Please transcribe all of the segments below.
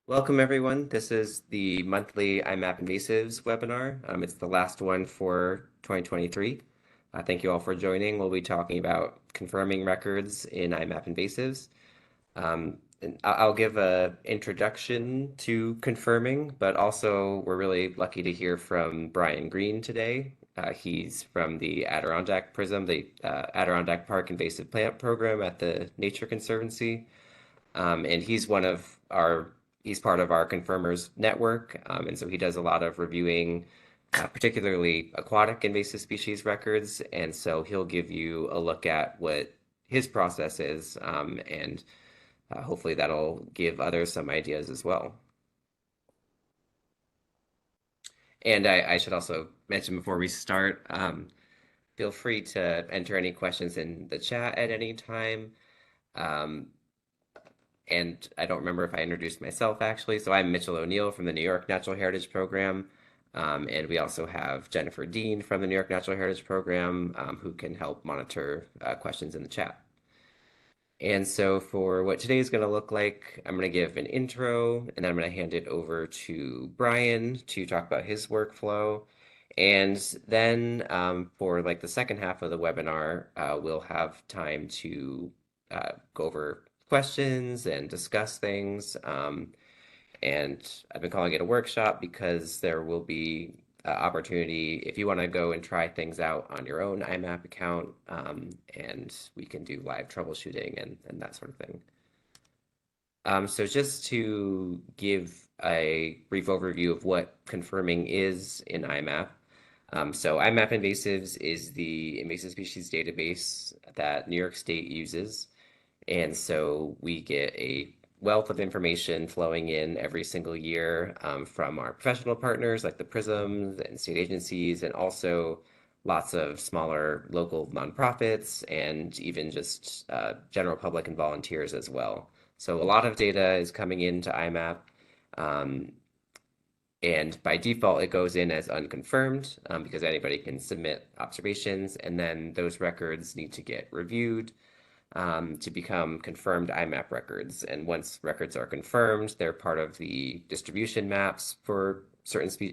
Welcome, everyone. This is the monthly iMapInvasives webinar. It's the last one for 2023. Thank you all for joining. We'll be talking about confirming records in iMapInvasives. And I'll give an introduction to confirming, but also we're really lucky to hear from Brian Green today. He's from the Adirondack Prism, the Adirondack Park Invasive Plant Program at the Nature Conservancy. And he's part of our confirmers network. And so he does a lot of reviewing, particularly aquatic invasive species records. And so he'll give you a look at what his process is. And hopefully that'll give others some ideas as well. And I should also mention before we start, feel free to enter any questions in the chat at any time. Um, And I don't remember if I introduced myself actually. So I'm Mitchell O'Neill from the New York Natural Heritage Program. And we also have Jennifer Dean from the New York Natural Heritage Program, who can help monitor questions in the chat. And so for what today is going to look like, I'm going to give an intro, and then I'm going to hand it over to Brian to talk about his workflow. And then for like the second half of the webinar, we'll have time to go over questions and discuss things. And I've been calling it a workshop because there will be opportunity if you want to go and try things out on your own IMAP account, and we can do live troubleshooting and that sort of thing. So just to give a brief overview of what confirming is in IMAP. So iMapInvasives is the invasive species database that New York State uses. And so we get a wealth of information flowing in every single year from our professional partners like the PRISMs and state agencies, and also lots of smaller local nonprofits and even just general public and volunteers as well. So a lot of data is coming into IMAP. Um, and by default, it goes in as unconfirmed because anybody can submit observations, and then those records need to get reviewed to become confirmed IMAP records. And once records are confirmed, they're part of the distribution maps for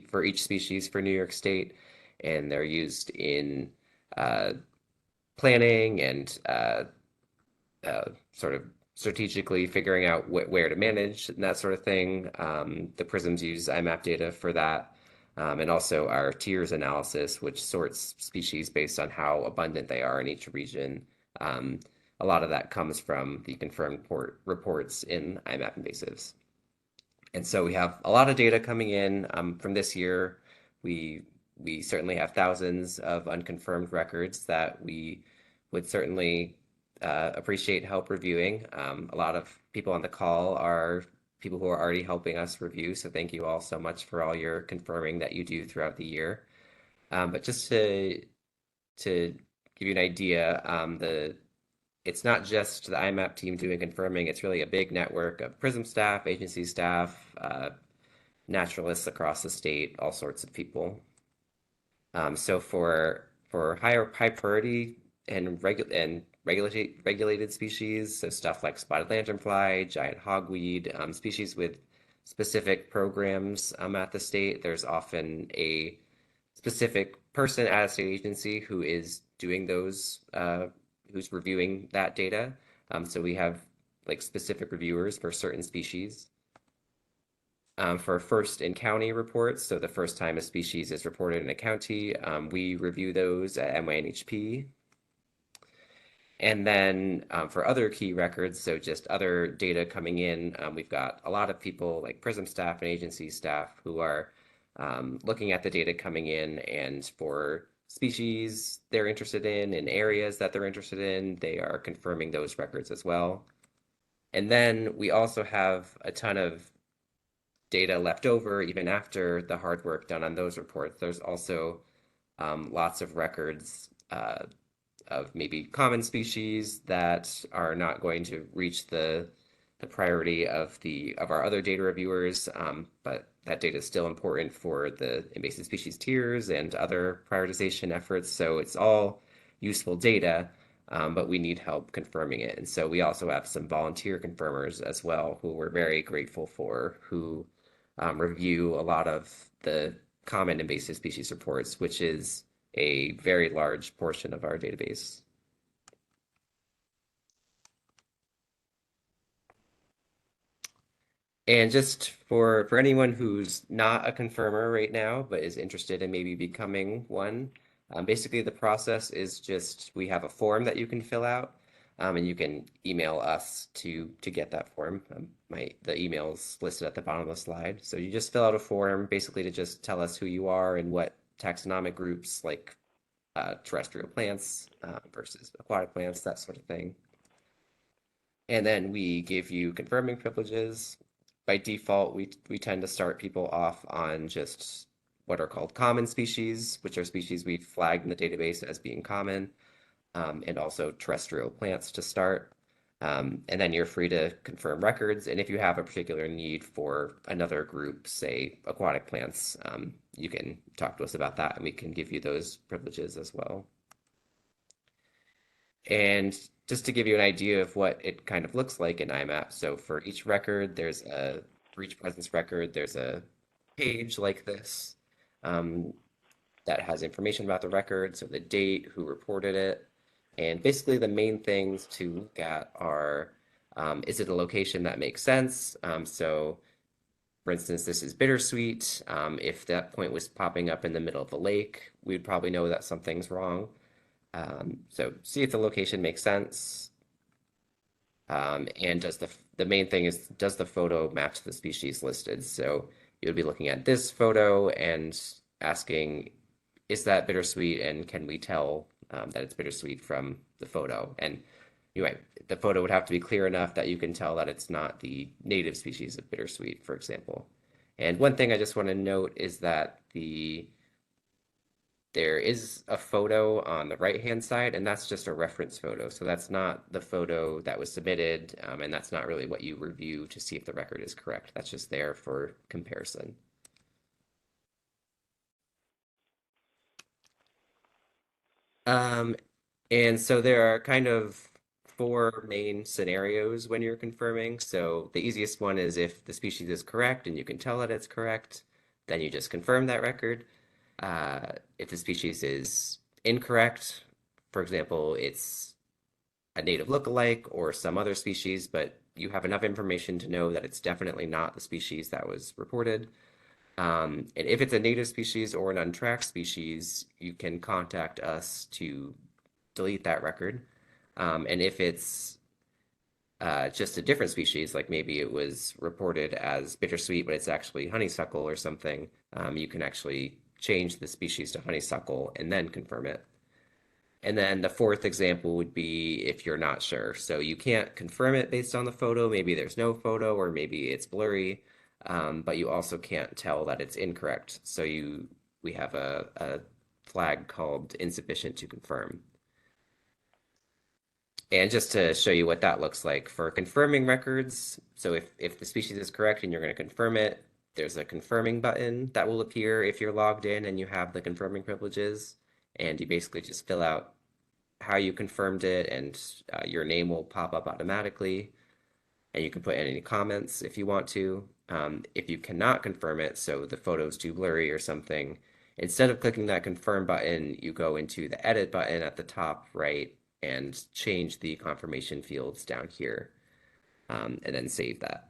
for each species for New York State, and they're used in uh, planning and sort of strategically figuring out where to manage and that sort of thing. The prisms use IMAP data for that. And also our tiers analysis, which sorts species based on how abundant they are in each region. Um, a lot of that comes from the confirmed reports in IMAP invasives. And so we have a lot of data coming in from this year. We we certainly have thousands of unconfirmed records that we would certainly appreciate help reviewing. A lot of people on the call are people who are already helping us review, so thank you all so much for all your confirming that you do throughout the year. But just to give you an idea, the it's not just the IMAP team doing confirming, it's really a big network of PRISM staff, agency staff, naturalists across the state, all sorts of people. So for high priority and regulated species, so stuff like spotted lanternfly, giant hogweed, species with specific programs at the state, there's often a specific person at a state agency who is doing those, who's reviewing that data. So we have like specific reviewers for certain species. For first in county reports, so the first time a species is reported in a county, we review those at MYNHP. And then for other key records, so just other data coming in, we've got a lot of people like PRISM staff and agency staff who are looking at the data coming in, and for species they're interested in areas that they're interested in, they are confirming those records as well. And then we also have a ton of data left over even after the hard work done on those reports. There's also lots of records of maybe common species that are not going to reach the priority of our other data reviewers, but that data is still important for the invasive species tiers and other prioritization efforts. So it's all useful data. but we need help confirming it. And so we also have some volunteer confirmers as well, who we're very grateful for, who review a lot of the common invasive species reports, which is a very large portion of our database. And just for anyone who's not a confirmer right now, but is interested in maybe becoming one, basically the process is just we have a form that you can fill out, and you can email us to get that form. The email's listed at the bottom of the slide. So you just fill out a form, basically to just tell us who you are and what taxonomic groups, like terrestrial plants versus aquatic plants, that sort of thing. And then we give you confirming privileges. By default, we tend to start people off on just what are called common species, which are species we've flagged in the database as being common, and also terrestrial plants to start. And then you're free to confirm records. And if you have a particular need for another group, say aquatic plants, you can talk to us about that and we can give you those privileges as well. And just to give you an idea of what it kind of looks like in IMAP, so for each record, for each presence record, there's a page like this um, that has information about the record, so the date, who reported it, and basically the main things to look at are, is it a location that makes sense? So for instance, this is bittersweet. If that point was popping up in the middle of the lake, we'd probably know that something's wrong. So see if the location makes sense. And the main thing is, does the photo match the species listed? So you would be looking at this photo and asking, is that bittersweet? And can we tell that it's bittersweet from the photo? And you're right, the photo would have to be clear enough that you can tell that it's not the native species of bittersweet, for example. And one thing I just want to note is that there is a photo on the right-hand side, and that's just a reference photo. So that's not the photo that was submitted, and that's not really what you review to see if the record is correct. That's just there for comparison. Um, and so there are kind of four main scenarios when you're confirming. So the easiest one is if the species is correct and you can tell that it's correct, then you just confirm that record. If the species is incorrect, for example, it's a native lookalike or some other species, but you have enough information to know that it's definitely not the species that was reported. And if it's a native species or an untracked species, you can contact us to delete that record. And if it's just a different species, like maybe it was reported as bittersweet, but it's actually honeysuckle or something, you can actually change the species to honeysuckle and then confirm it. And then the fourth example would be if you're not sure. So you can't confirm it based on the photo. Maybe there's no photo, or maybe it's blurry, but you also can't tell that it's incorrect. So we have a flag called insufficient to confirm. And just to show you what that looks like for confirming records, so if the species is correct and you're going to confirm it, there's a confirming button that will appear if you're logged in and you have the confirming privileges. And you basically just fill out how you confirmed it, and your name will pop up automatically. And you can put in any comments if you want to. If you cannot confirm it, so the photo's too blurry or something, instead of clicking that confirm button, you go into the edit button at the top right and change the confirmation fields down here, and then save that.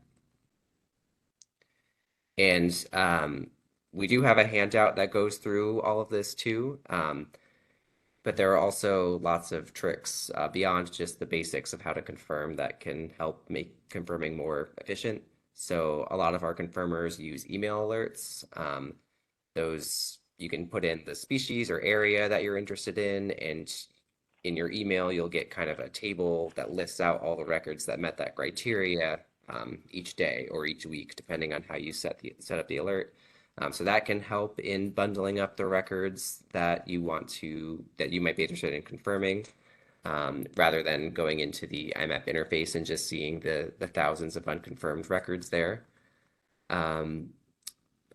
And we do have a handout that goes through all of this too. But there are also lots of tricks beyond just the basics of how to confirm that can help make confirming more efficient. So a lot of our confirmers use email alerts. Those you can put in the species or area that you're interested in, and in your email, you'll get kind of a table that lists out all the records that met that criteria each day or each week, depending on how you set up the alert. So that can help in bundling up the records that you might be interested in confirming, rather than going into the IMAP interface and just seeing the thousands of unconfirmed records there. Um,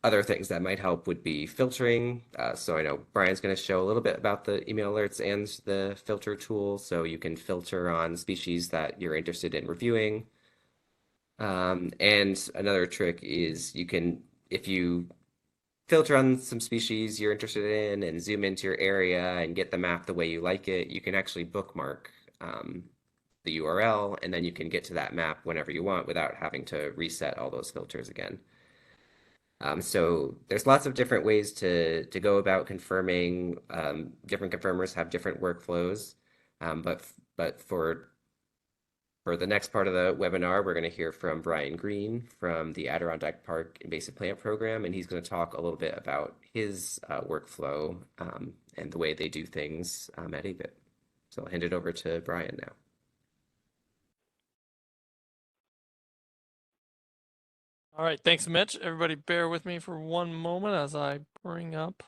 Other things that might help would be filtering. So I know Brian's going to show a little bit about the email alerts and the filter tool. So you can filter on species that you're interested in reviewing. And another trick is you can, if you filter on some species you're interested in and zoom into your area and get the map the way you like it, you can actually bookmark the URL, and then you can get to that map whenever you want without having to reset all those filters again. So there's lots of different ways to go about confirming. Different confirmers have different workflows, but for the next part of the webinar, we're going to hear from Brian Green from the Adirondack Park Invasive Plant Program, and he's going to talk a little bit about his workflow and the way they do things at AVIP. So I'll hand it over to Brian now. All right, thanks, Mitch. Everybody bear with me for one moment as I bring up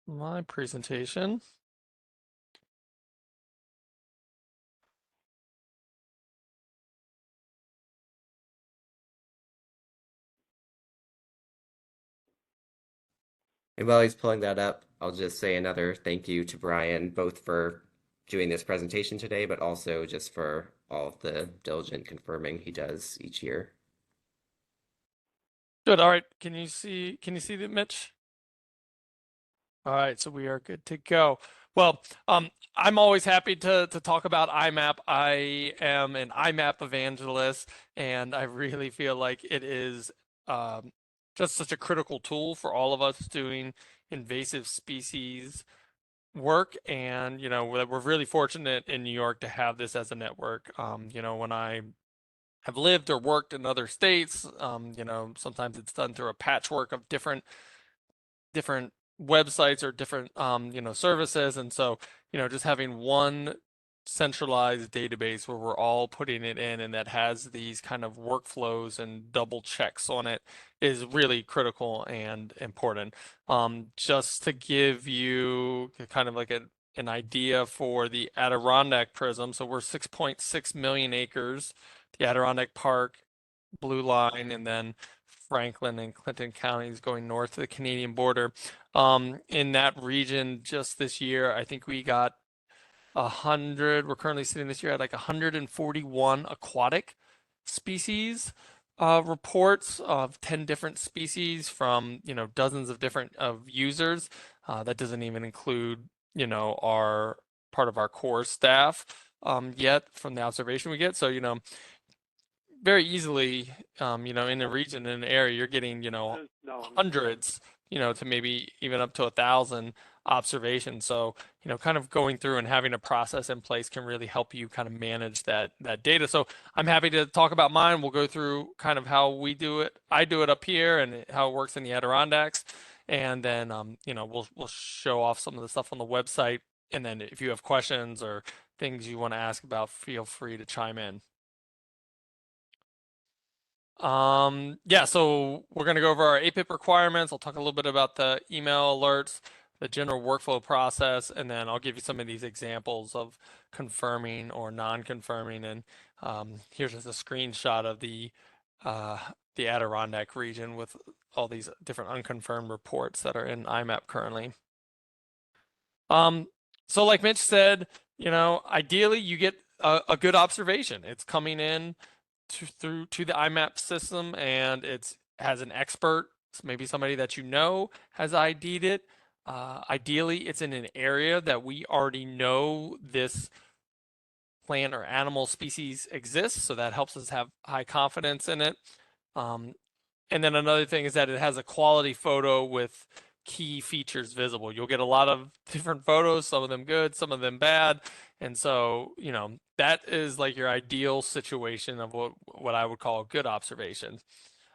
my presentation. And while he's pulling that up, I'll just say another thank you to Brian, both for doing this presentation today, but also just for all of the diligent confirming he does each year. Good. All right. Can you see that, Mitch? All right, so we are good to go. Well, I'm always happy to talk about IMAP. I am an IMAP evangelist, and I really feel like it is just such a critical tool for all of us doing invasive species work. And we're really fortunate in New York to have this as a network. When I have lived or worked in other states, sometimes it's done through a patchwork of different websites or different services. And so just having one centralized database where we're all putting it in and that has these kind of workflows and double checks on it is really critical and important. Just to give you kind of like an idea for the Adirondack Prism, so we're 6.6 million acres, the Adirondack Park blue line, and then Franklin and Clinton counties going north to the Canadian border. In that region, just this year, I think we got 100. We're currently sitting this year at like 141 aquatic species reports of 10 different species from dozens of different users. That doesn't even include our part of our core staff yet from the observation we get. So very easily, in a region, in an area, you're getting, hundreds, to maybe even up to 1,000 observations. So, kind of going through and having a process in place can really help you kind of manage that data. So I'm happy to talk about mine. We'll go through kind of how we do it. I do it up here and how it works in the Adirondacks. And then, we'll show off some of the stuff on the website. And then if you have questions or things you want to ask about, feel free to chime in. Yeah, so we're going to go over our APIP requirements. I'll talk a little bit about the email alerts, the general workflow process, and then I'll give you some of these examples of confirming or non-confirming. And here's just a screenshot of the Adirondack region with all these different unconfirmed reports that are in IMAP currently. So like Mitch said, ideally you get a good observation. It's coming in through to the IMAP system, and it has an expert, maybe somebody that has ID'd it. Ideally, it's in an area that we already know this plant or animal species exists, so that helps us have high confidence in it. And then another thing is that it has a quality photo with key features visible. You'll get a lot of different photos, some of them good, some of them bad. And so, that is like your ideal situation of what I would call a good observation.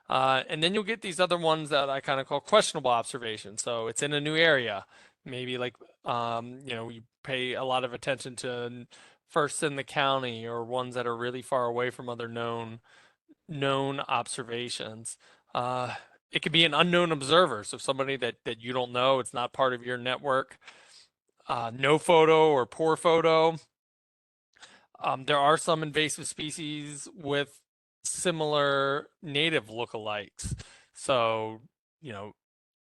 And then you'll get these other ones that I kind of call questionable observations. So it's in a new area. Maybe like, you pay a lot of attention to first in the county or ones that are really far away from other known observations. It could be an unknown observer, so somebody that you don't know, it's not part of your network. No photo or poor photo. There are some invasive species with similar native lookalikes. So you know,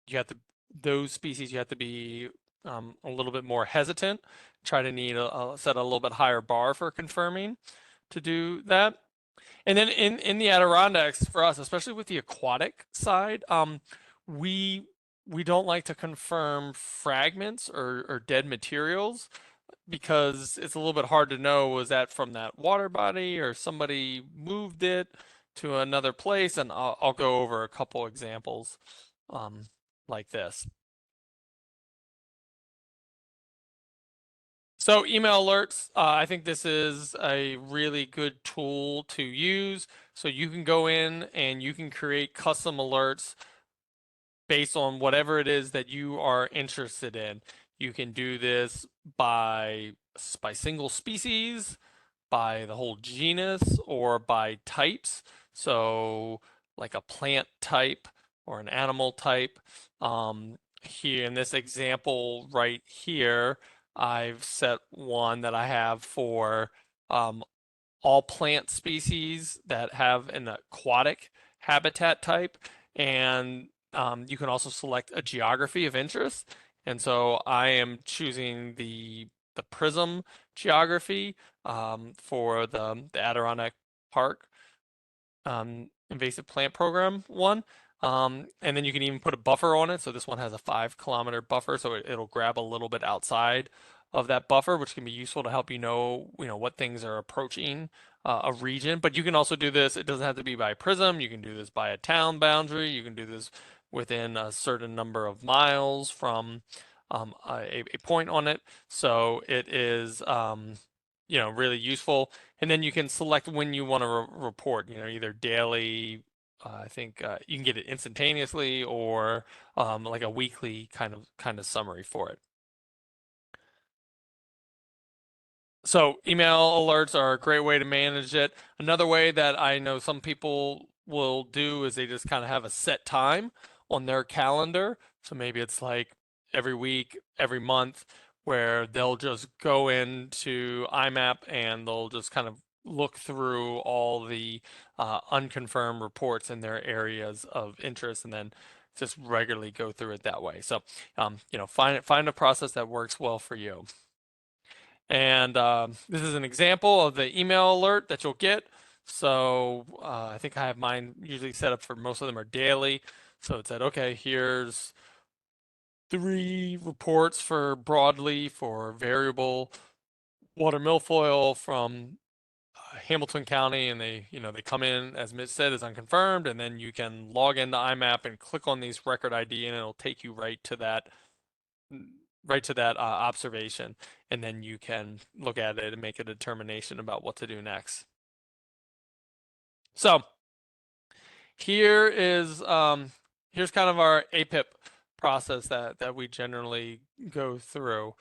you have to those species you have to be a little bit more hesitant, try to need set a little bit higher bar for confirming to do that. And then in the Adirondacks for us, especially with the aquatic side, we we don't like to confirm fragments or dead materials because it's a little bit hard to know, was that from that water body or somebody moved it to another place? And I'll go over a couple examples um, like this. So email alerts, I think this is a really good tool to use. So you can go in and you can create custom alerts based on whatever it is that you are interested in. You can do this by single species, by the whole genus, or by types. So like a plant type or an animal type. Here in this example right here, I've set one that I have for um, all plant species that have an aquatic habitat type. And you can also select a geography of interest. And so I am choosing the prism geography for the Adirondack Park invasive plant program one. And then you can even put a buffer on it. So this one has a 5 kilometer buffer, so it'll grab a little bit outside of that buffer, which can be useful to help you know what things are approaching a region. But you can also do this. It doesn't have to be by prism. You can do this by a town boundary. You can do this within a certain number of miles from a point on it. So it is you know, really useful. And then you can select when you want to report, you know, either daily, I think you can get it instantaneously, or like a weekly kind of summary for it. So email alerts are a great way to manage it. Another way that I know some people will do is they just kind of have a set time on their calendar. So maybe it's like every week, every month, where they'll just go into IMAP and they'll just kind of look through all the unconfirmed reports in their areas of interest and then just regularly go through it that way. So, you know, find a process that works well for you. And this is an example of the email alert that you'll get. So I think I have mine usually set up for most of them are daily. So it said, okay, here's 3 reports for broadleaf for variable water milfoil from Hamilton County, and they come in, as Mitch said, as unconfirmed, and then you can log into IMAP and click on these record ID, and it'll take you right to that observation, and then you can look at it and make a determination about what to do next. So here's kind of our APIP process that we generally go through.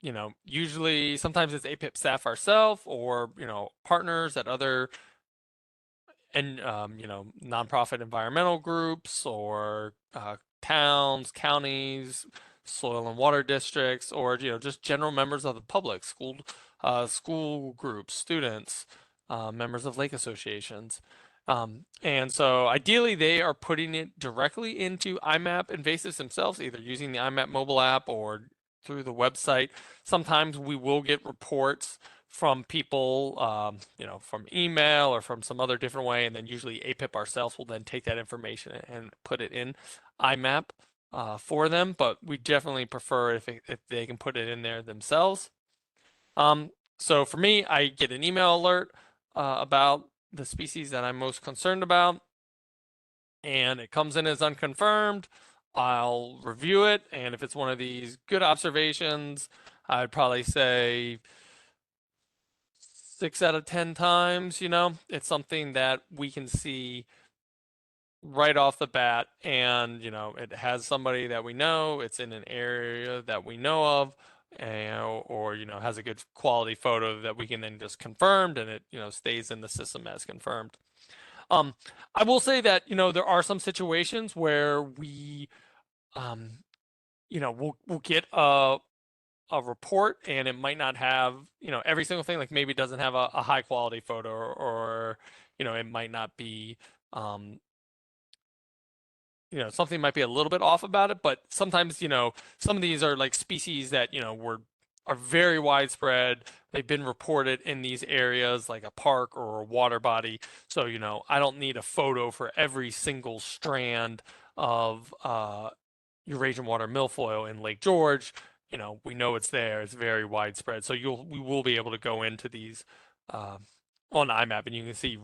You know, usually sometimes it's APIP staff ourselves or partners at other and nonprofit environmental groups or towns, counties, soil and water districts, or just general members of the public, school groups, students, members of lake associations. And so ideally they are putting it directly into iMapInvasives themselves, either using the iMap mobile app or through the website. Sometimes we will get reports from people, from email or from some other different way, and then usually APIP ourselves will then take that information and put it in IMAP for them. But we definitely prefer if they can put it in there themselves. So for me, I get an email alert about the species that I'm most concerned about, and it comes in as unconfirmed. I'll review it, and if it's one of these good observations, I'd probably say 6 out of 10 times, it's something that we can see right off the bat, and it has somebody that we know, it's in an area that we know of, or has a good quality photo that we can then just confirmed, and it stays in the system as confirmed. um I will say that there are some situations where we um we'll get a report, and it might not have every single thing, like maybe it doesn't have a high quality photo, or it might not be um something might be a little bit off about it, but sometimes, some of these are like species that, are very widespread. They've been reported in these areas like a park or a water body. So, I don't need a photo for every single strand of Eurasian water milfoil in Lake George. We know it's there. It's very widespread. So we will be able to go into these uh, on IMAP, and you can see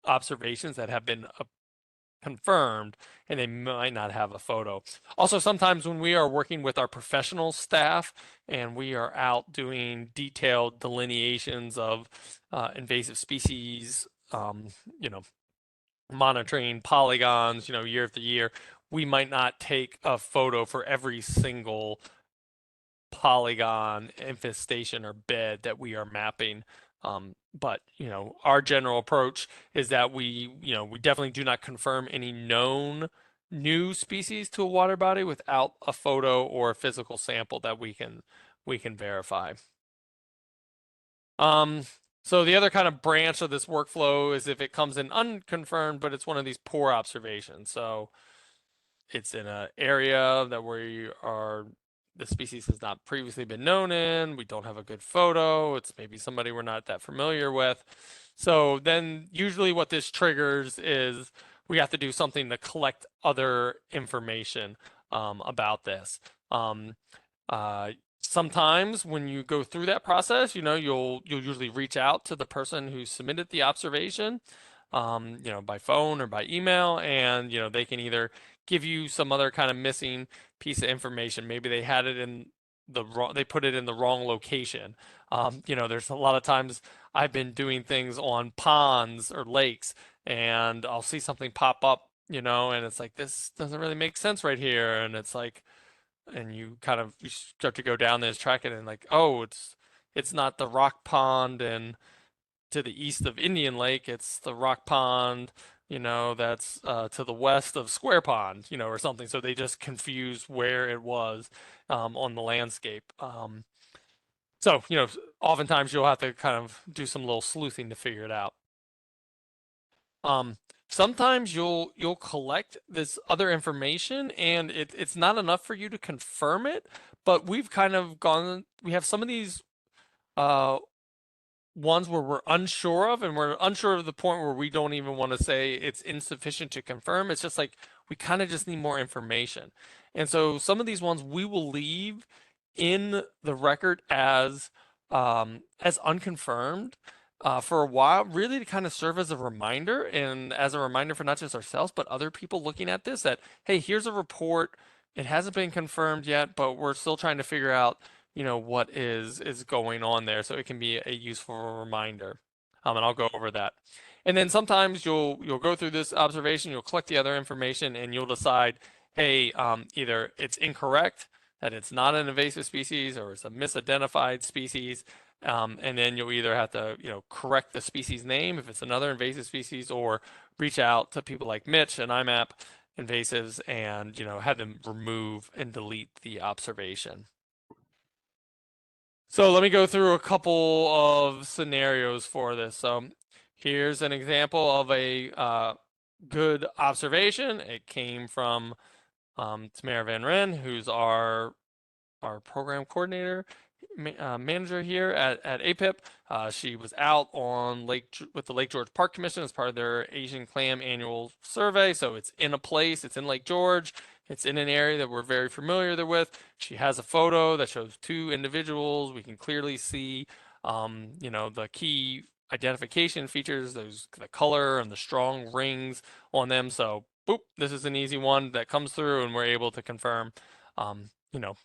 observations that have been confirmed, and they might not have a photo. Also, sometimes when we are working with our professional staff and we are out doing detailed delineations of invasive species, you know, monitoring polygons, year after year, we might not take a photo for every single polygon infestation or bed that we are mapping. But our general approach is that we definitely do not confirm any known new species to a water body without a photo or a physical sample that we can verify. Um, so the other kind of branch of this workflow is if it comes in unconfirmed, but it's one of these poor observations. So it's in an area that the species has not previously been known in. We don't have a good photo. It's maybe somebody we're not that familiar with. So then usually what this triggers is we have to do something to collect other information about this. Um, uh, Sometimes when you go through that process, you'll usually reach out to the person who submitted the observation, by phone or by email, and they can either give you some other kind of missing piece of information. Maybe they had it in they put it in the wrong location. There's a lot of times I've been doing things on ponds or lakes, and I'll see something pop up, and it's like, this doesn't really make sense right here, and it's like, and you start to go down this track and like, oh, it's not the rock pond and to the east of Indian Lake, it's the rock pond, that's to the west of Square Pond, or something. So they just confuse where it was on the landscape. So, oftentimes you'll have to kind of do some little sleuthing to figure it out. Um, Sometimes you'll collect this other information and it's not enough for you to confirm it, but we have some of these uh ones where we're unsure of, and we're unsure of the point where we don't even want to say it's insufficient to confirm. It's just like we kind of just need more information. And so some of these ones we will leave in the record as unconfirmed for a while, really to kind of serve as a reminder, and as a reminder for not just ourselves but other people looking at this, that hey, here's a report. It hasn't been confirmed yet, but we're still trying to figure out what is going on there, so it can be a useful reminder. And I'll go over that. And then sometimes you'll go through this observation, you'll collect the other information, and you'll decide, hey, either it's incorrect, that it's not an invasive species, or it's a misidentified species. And then you'll either have to, correct the species name if it's another invasive species, or reach out to people like Mitch and iMapInvasives and, have them remove and delete the observation. So let me go through a couple of scenarios for this. So here's an example of a good observation. It came from Tamara Van Ren, who's our program coordinator, manager here at APIP. She was out on with the Lake George Park Commission as part of their Asian clam annual survey. So it's in a place, it's in Lake George. It's in an area that we're very familiar with. She has a photo that shows two individuals. We can clearly see, the key identification features, the color and the strong rings on them. So, boop, this is an easy one that comes through, and we're able to confirm,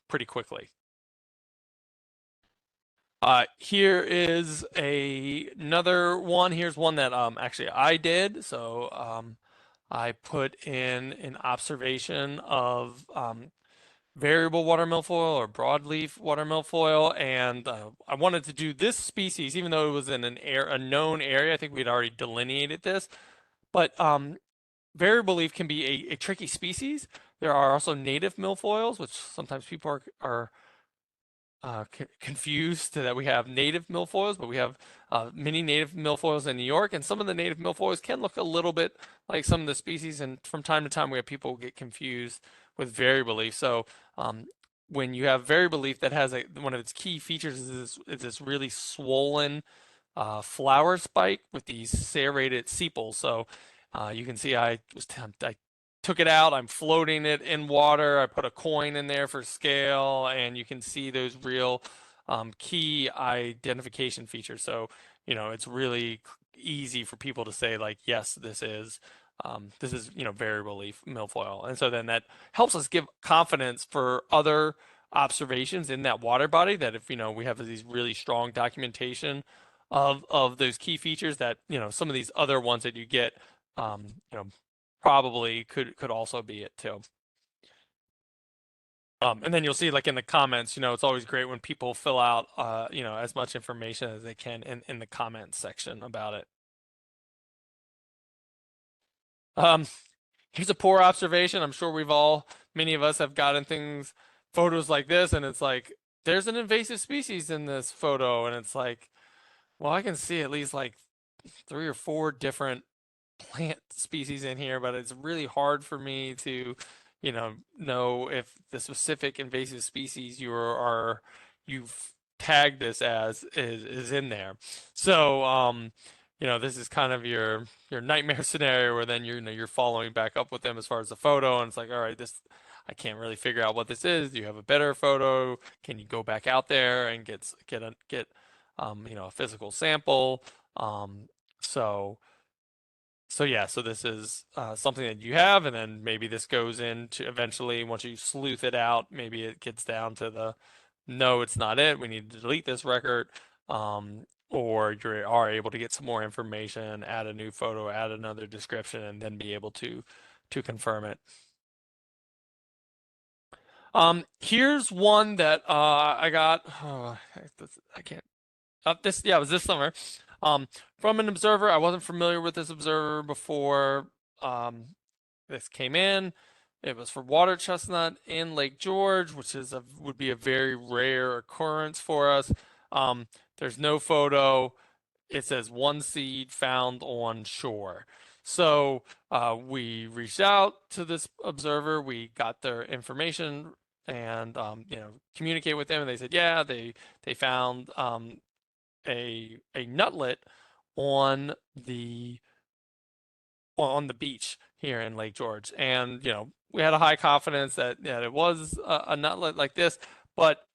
pretty quickly. Here is another one. Here's one that actually I did. So I put in an observation of variable water milfoil or broadleaf water milfoil, and I wanted to do this species even though it was in a known area. I think we'd already delineated this, but variable leaf can be a tricky species. There are also native milfoils, which sometimes people are confused that we have native milfoils, but we have many native milfoils in New York, and some of the native milfoils can look a little bit like some of the species. And from time to time, we have people get confused with variable leaf. So when you have variable leaf that has one of its key features is this really swollen flower spike with these serrated sepals. So you can see I took it out, I'm floating it in water. I put a coin in there for scale, and you can see those real key identification features. So, it's really easy for people to say like, yes, this is, variable leaf milfoil. And so then that helps us give confidence for other observations in that water body that if, we have these really strong documentation of those key features that, some of these other ones that you get, um, you know, probably could also be it too. And then you'll see like in the comments, it's always great when people fill out, as much information as they can in the comments section about it. Um, Here's a poor observation. I'm sure many of us have gotten photos like this, and it's like, there's an invasive species in this photo, and it's like, well, I can see at least like 3 or 4 different plant species in here, but it's really hard for me to, know if the specific invasive species you've tagged this as is in there. So, this is kind of your nightmare scenario where then you're following back up with them as far as the photo, and it's like, all right, I can't really figure out what this is. Do you have a better photo? Can you go back out there and get a physical sample? Um, so. So yeah, so this is something that you have, and then maybe this goes into eventually once you sleuth it out, maybe it gets down to no, it's not it. We need to delete this record, or you are able to get some more information, add a new photo, add another description, and then be able to confirm it. Here's one that I got. Oh, I can't. It was this summer. Um, from an observer. I wasn't familiar with this observer before this came in. It was for water chestnut in Lake George, which would be a very rare occurrence for us. Um, there's no photo. It says one seed found on shore. So we reached out to this observer. We got their information and communicate with them, and they said, yeah, they found a nutlet on the on the beach here in Lake George. And, we had a high confidence that it was a nutlet like this, but,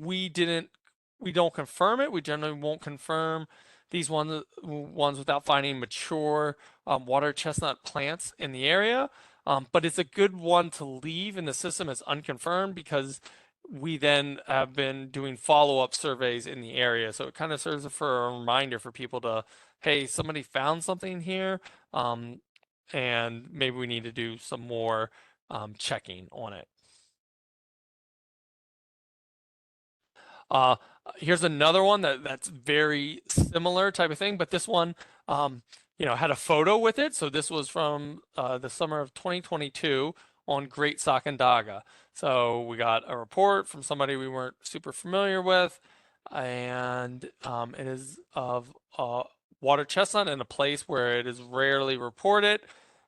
we don't confirm it. We generally won't confirm these ones without finding mature water chestnut plants in the area. But it's a good one to leave in the system as unconfirmed because we then have been doing follow-up surveys in the area. So it kind of serves for a reminder for people to, hey, somebody found something here, um, and maybe we need to do some more checking on it. Uh, Here's another one that's very similar type of thing, but this one, had a photo with it. So this was from the summer of 2022 on Great Sacandaga. So we got a report from somebody we weren't super familiar with, and it is of water chestnut in a place where it is rarely reported,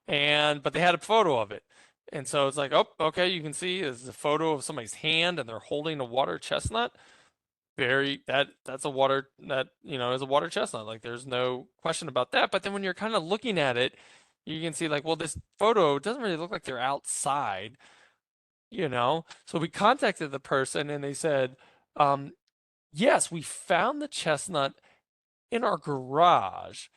but they had a photo of it. And so it's like, oh, okay, you can see there's a photo of somebody's hand and they're holding a water chestnut. That's a water that is a water chestnut, like there's no question about that. But then when you're kind of looking at it, you can see like, well, this photo doesn't really look like they're outside. So we contacted the person and they said, yes, we found the chestnut in our garage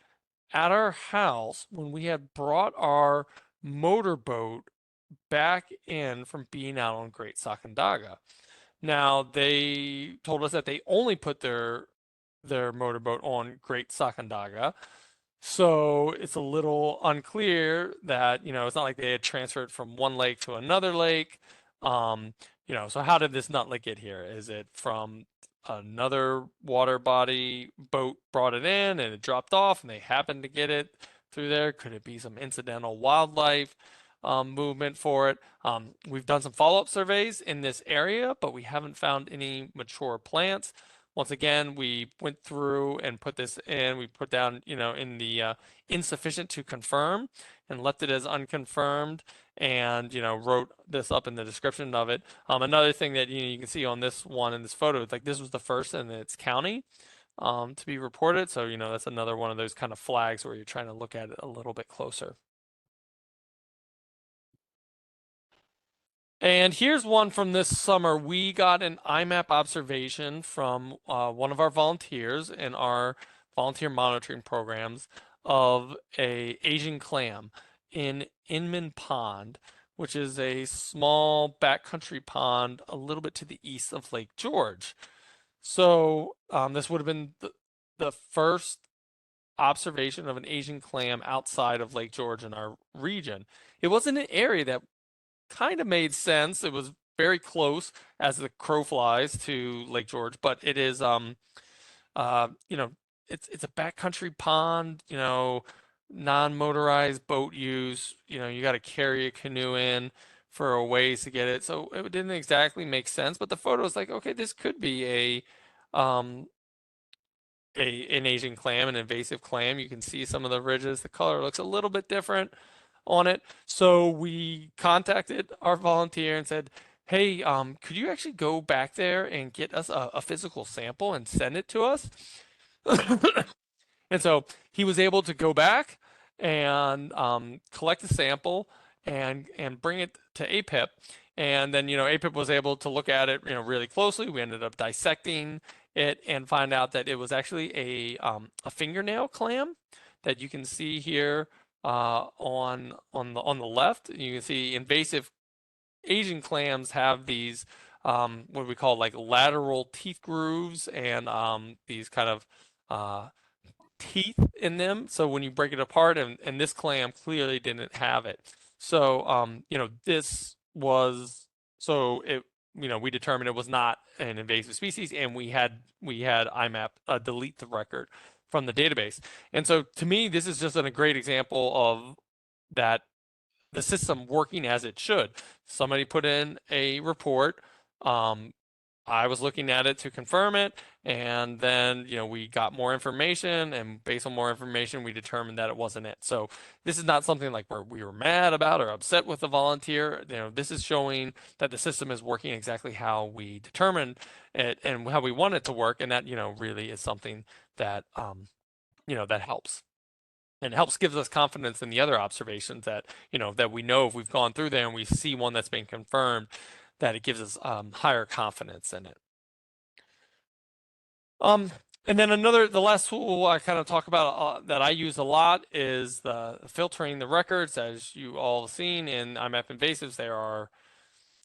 at our house when we had brought our motorboat back in from being out on Great Sacandaga. Now they told us that they only put their motorboat on Great Sacandaga. So it's a little unclear that, it's not like they had transferred from one lake to another lake. So how did this nutlet get here? Is it from another water body boat brought it in and it dropped off and they happened to get it through there? Could it be some incidental wildlife? movement for it. We've done some follow-up surveys in this area, but we haven't found any mature plants. Once again, we went through and put this in. We put down, in the insufficient to confirm and left it as unconfirmed and, wrote this up in the description of it. Another thing that, you can see on this one in this photo, it's like this was the first in its county to be reported. So, that's another one of those kind of flags where you're trying to look at it a little bit closer. And here's one from this summer. We got an IMAP observation from one of our volunteers in our volunteer monitoring programs of a Asian clam in Inman Pond, which is a small backcountry pond a little bit to the east of Lake George. So this would have been the first observation of an Asian clam outside of Lake George in our region. It wasn't an area that kind of made sense. It was very close as the crow flies to Lake George, but it is uh you know it's a backcountry pond, non-motorized boat use, you got to carry a canoe in for a ways to get it. So it didn't exactly make sense, but the photo is like, okay, this could be um an Asian clam, an invasive clam. You can see some of the ridges. The color looks a little bit different on it. So we contacted our volunteer and said, hey, could you actually go back there and get us a physical sample and send it to us? And so he was able to go back and collect the sample and bring it to APIP. And then, APIP was able to look at it, really closely. We ended up dissecting it and find out that it was actually a fingernail clam that you can see here on the left. You can see invasive Asian clams have these what we call like lateral teeth grooves and these kind of teeth in them. So when you break it apart, and this clam clearly didn't have it. So this was so it we determined it was not an invasive species, and we had IMAP delete the record from the database. And so to me, this is just a great example of that the system working as it should. Somebody put in a report. Um, I was looking at it to confirm it, and then we got more information, and based on more information, we determined that it wasn't it. So this is not something like where we were mad about or upset with the volunteer. This is showing that the system is working exactly how we determined it and how we want it to work, and that really is something that that helps. And it helps gives us confidence in the other observations that that we know if we've gone through there and we see one that's been confirmed, that it gives us higher confidence in it. Um, and then the last tool I kind of talk about that I use a lot is the filtering the records. As you all have seen in iMapInvasives, there are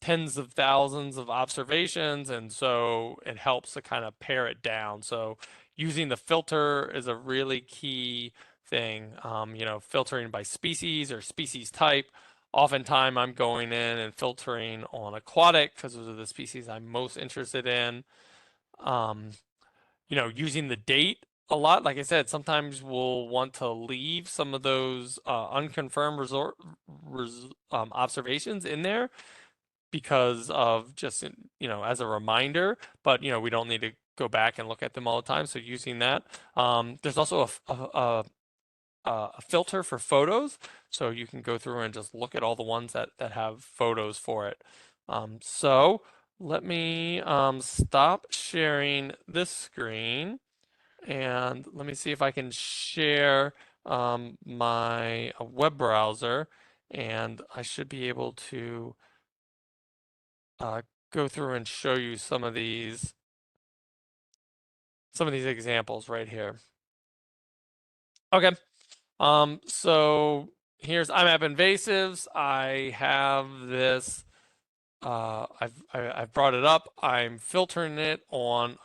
tens of thousands of observations, and so it helps to kind of pare it down. So using the filter is a really key thing. Filtering by species or species type. Oftentimes I'm going in and filtering on aquatic because those are the species I'm most interested in. Um, using the date a lot. Like I said, sometimes we'll want to leave some of those unconfirmed observations in there because of just, as a reminder, but, we don't need to go back and look at them all the time. So using that. There's also a filter for photos. So you can go through and just look at all the ones that have photos for it. So let me stop sharing this screen and let me see if I can share my web browser, and I should be able to uh, go through and show you some of these examples right here. Okay. So here's iMapInvasives. I have this. I've brought it up. I'm filtering it on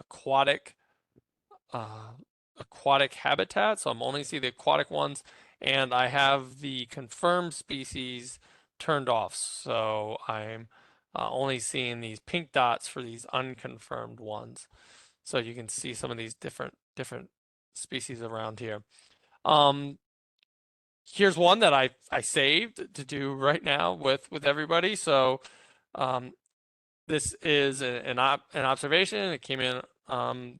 uh, aquatic habitat, so I'm only see the aquatic ones, and I have the confirmed species turned off. So I'm only seeing these pink dots for these unconfirmed ones. So you can see some of these different species around here. Um, Here's one that I saved to do right now with everybody. So um, this is an observation. It came in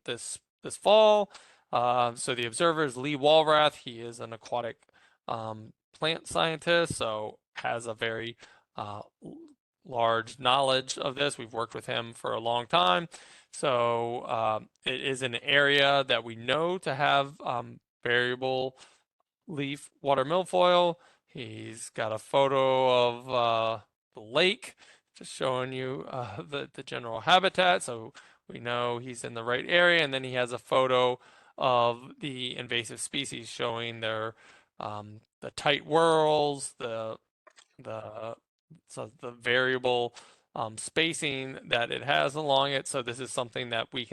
this fall. So the observer is Lee Walrath. He is an aquatic plant scientist, so has a very uh, large knowledge of this. We've worked with him for a long time. So it is an area that we know to have variable leaf water milfoil. He's got a photo of the lake, just showing you the general habitat. So we know he's in the right area. And then he has a photo of the invasive species showing their the tight whorls, the so the variable spacing that it has along it. So this is something that we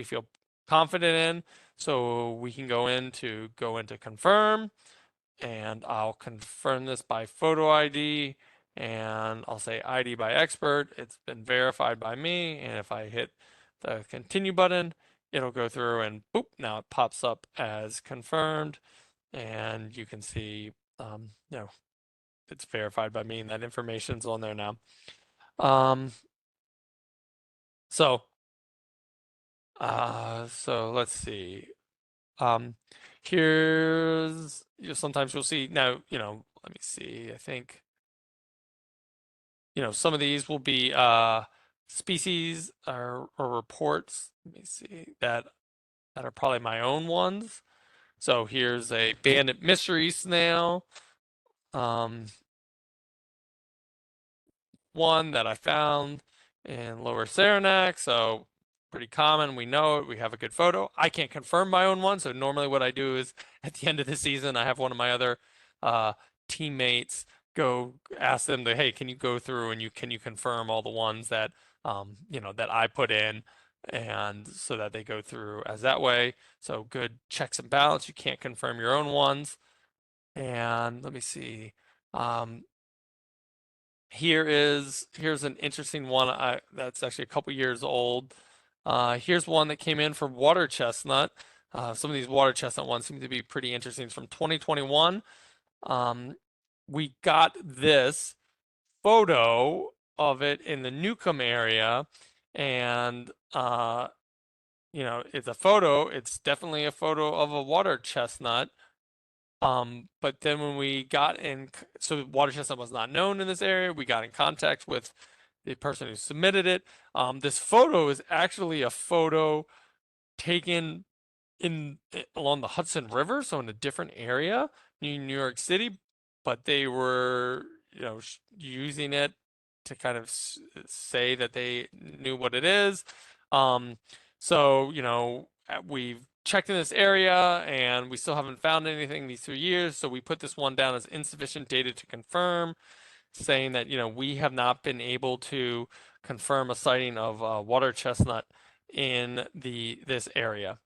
feel confident in. So we can go into confirm, and I'll confirm this by photo ID, and I'll say ID by expert. It's been verified by me, and if I hit the continue button, it'll go through and boop, now it pops up as confirmed, and you can see, it's verified by me, and that information's on there now. Um, so, so let's see. Um, here's, sometimes you'll see now, let me see, I think, some of these will be species or reports. Let me see that are probably my own ones. So here's a banded mystery snail. Um, one that I found in Lower Saranac. So pretty common. We know it. We have a good photo. I can't confirm my own one. So normally what I do is at the end of the season, I have one of my other uh, teammates go ask them to, hey, can you go through and can you confirm all the ones that that I put in, and so that they go through as that way. So good checks and balance. You can't confirm your own ones. And let me see. Um, here's an interesting one. That's actually a couple years old. Here's one that came in for water chestnut. Some of these water chestnut ones seem to be pretty interesting. It's from 2021. We got this photo of it in the Newcomb area, and it's a photo. It's definitely a photo of a water chestnut. But then when we got in, so water chestnut was not known in this area. We got in contact with the person who submitted it. This photo is actually a photo taken along the Hudson River, so in a different area, New York City, but they were, using it to kind of say that they knew what it is. Um, so, we've checked in this area and we still haven't found anything these 3 years. So we put this one down as insufficient data to confirm, saying that, we have not been able to confirm a sighting of water chestnut in this area.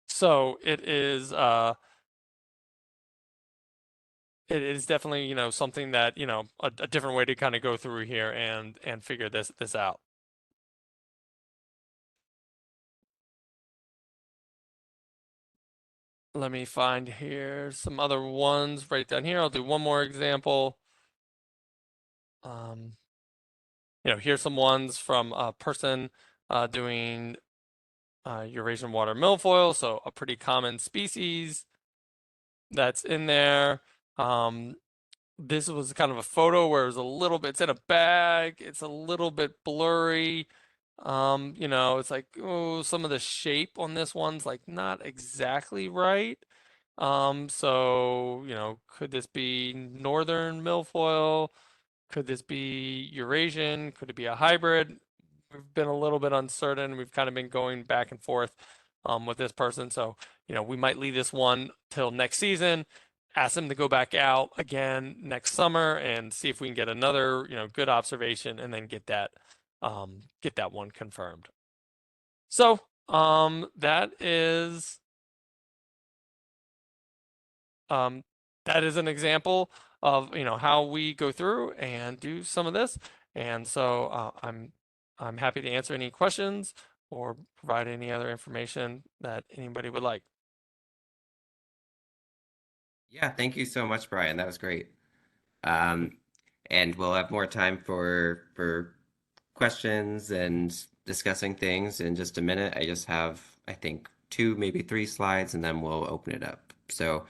So it is definitely, something that, a different way to kind of go through here and figure this out. Let me find here some other ones right down here. I'll do one more example. Here's some ones from a person doing Eurasian water milfoil, so a pretty common species that's in there. This was kind of a photo where it was a little bit, it's in a bag, it's a little bit blurry. It's like, oh, some of the shape on this one's like not exactly right. So, could this be northern milfoil? Could this be Eurasian? Could it be a hybrid? We've been a little bit uncertain. We've kind of been going back and forth with this person. So, we might leave this one till next season, ask them to go back out again next summer and see if we can get another, good observation, and then get that one confirmed. So, um, that is an example of, how we go through and do some of this. And so I'm happy to answer any questions or provide any other information that anybody would like. Yeah, thank you so much, Brian. That was great. Um, and we'll have more time for questions and discussing things in just a minute. I just have, I think, two, maybe three slides, and then we'll open it up. So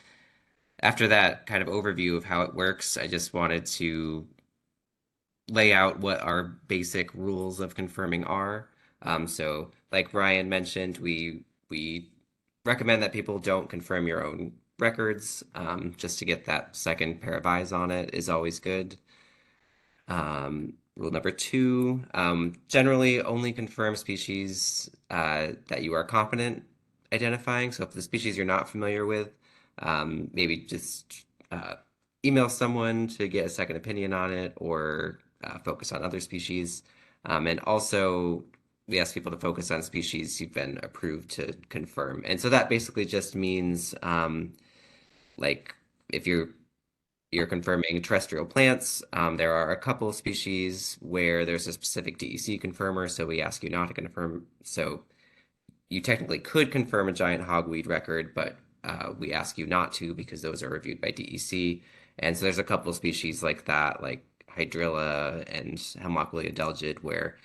after that kind of overview of how it works, I just wanted to lay out what our basic rules of confirming are. So, like Ryan mentioned, we recommend that people don't confirm your own records. Just to get that second pair of eyes on it is always good. Rule number two, generally only confirm species that you are confident identifying. So if the species you're not familiar with, maybe just email someone to get a second opinion on it or focus on other species. And also, we ask people to focus on species you've been approved to confirm. And so that basically just means like if you're confirming terrestrial plants. There are a couple of species where there's a specific DEC confirmer, so we ask you not to confirm. So you technically could confirm a giant hogweed record, but we ask you not to because those are reviewed by DEC. And so there's a couple of species like that, like Hydrilla and Haemoclia delgid, where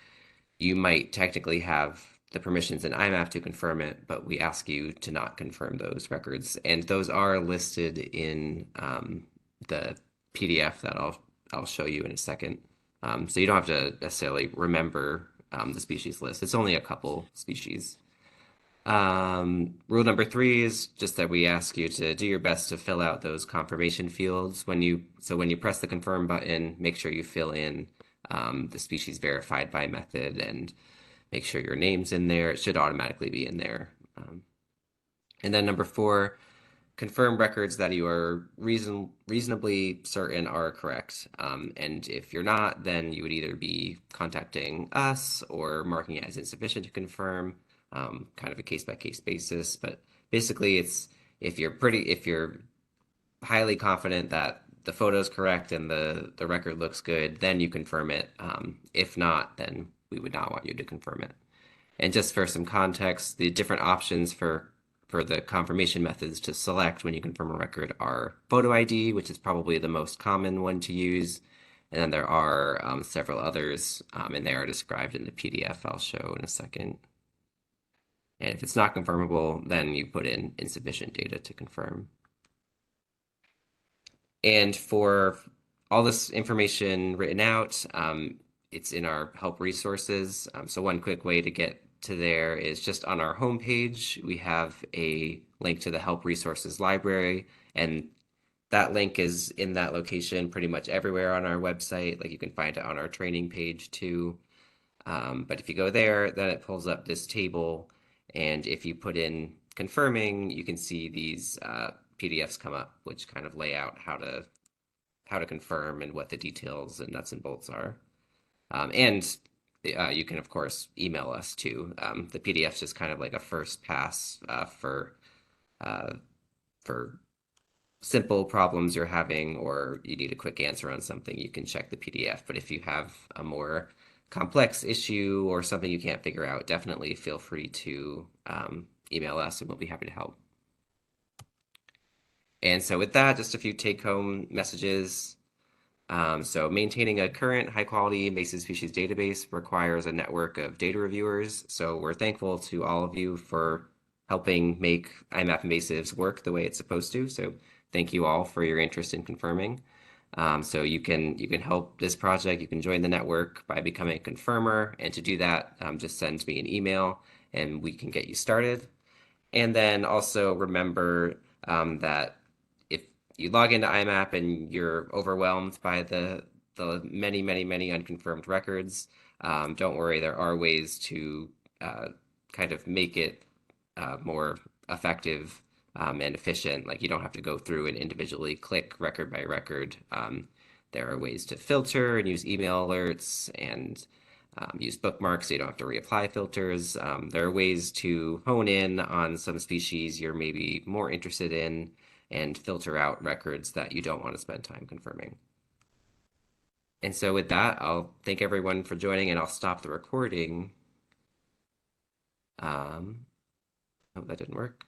you might technically have the permissions in IMAP to confirm it, but we ask you to not confirm those records. And those are listed in the PDF that I'll show you in a second. So you don't have to necessarily remember the species list. It's only a couple species. Rule number three is just that we ask you to do your best to fill out those confirmation fields when you press the confirm button, make sure you fill in the species verified by method and make sure your name's in there. It should automatically be in there. And then number four, confirm records that you are reasonably certain are correct. And if you're not, then you would either be contacting us or marking it as insufficient to confirm, kind of a case by case basis. But basically, it's if you're highly confident that the photo is correct and the record looks good, then you confirm it. If not, then we would not want you to confirm it. And just for some context, the different options for the confirmation methods to select when you confirm a record are photo ID, which is probably the most common one to use. And then there are several others, and they are described in the PDF I'll show in a second. And if it's not confirmable, then you put in insufficient data to confirm. And for all this information written out, it's in our help resources. So one quick way to get to there is just on our homepage, we have a link to the help resources library, and that link is in that location pretty much everywhere on our website. Like you can find it on our training page too. But if you go there, then it pulls up this table, and if you put in confirming, you can see these PDFs come up, which kind of lay out how to confirm and what the details and nuts and bolts are. And you can, of course, email us too. The PDF's just kind of like a first pass uh, for simple problems you're having, or you need a quick answer on something, you can check the PDF. But if you have a more complex issue or something you can't figure out, definitely feel free to email us and we'll be happy to help. And so with that, just a few take-home messages. So maintaining a current high-quality invasive species database requires a network of data reviewers. So we're thankful to all of you for helping make iMapInvasives work the way it's supposed to. So thank you all for your interest in confirming. So you can help this project. You can join the network by becoming a confirmer, and to do that, just send me an email and we can get you started. And then also remember that if you log into IMAP and you're overwhelmed by the many unconfirmed records, don't worry. There are ways to kind of make it more effective and efficient. Like you don't have to go through and individually click record by record. There are ways to filter and use email alerts and use bookmarks so you don't have to reapply filters. There are ways to hone in on some species you're maybe more interested in and filter out records that you don't want to spend time confirming. And so with that, I'll thank everyone for joining and I'll stop the recording. Oh, that didn't work.